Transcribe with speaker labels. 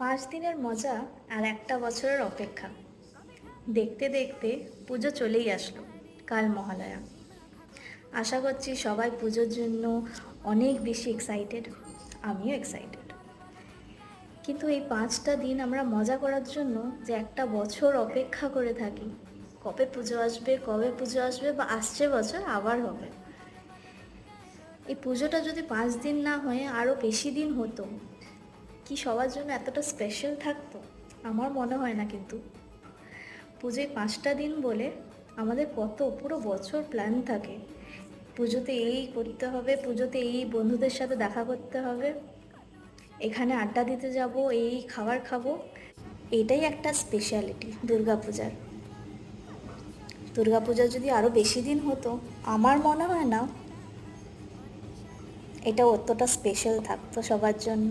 Speaker 1: 5 দিনের মজা আর একটা বছরের অপেক্ষা। দেখতে দেখতে পুজো চলেই আসলো। কাল মহালয়া। আশা করছি সবাই পুজোর জন্য অনেক বেশি এক্সাইটেড। আমিও এক্সাইটেড। কিন্তু এই 5টা দিন আমরা মজা করার জন্য যে একটা বছর অপেক্ষা করে থাকি, কবে পুজো আসবে, কবে পুজো আসবে, বা আসছে বছর আবার হবে। এই পুজোটা যদি 5 দিন না হয়ে আরও বেশি দিন হতো, কি সবার জন্য এতটা স্পেশাল থাকতো? আমার মনে হয় না। কিন্তু পুজোয় 5টা দিন বলে আমাদের কত পুরো বছর প্ল্যান থাকে। পুজোতে এই করতে হবে, পুজোতে এই বন্ধুদের সাথে দেখা করতে হবে, এখানে আড্ডা দিতে যাব, এই খাবার খাবো। এটাই একটা স্পেশালিটি দুর্গাপূজার। দুর্গাপূজা যদি আরও বেশি দিন হতো, আমার মনে হয় না এটা অতটা স্পেশাল থাকতো সবার জন্য।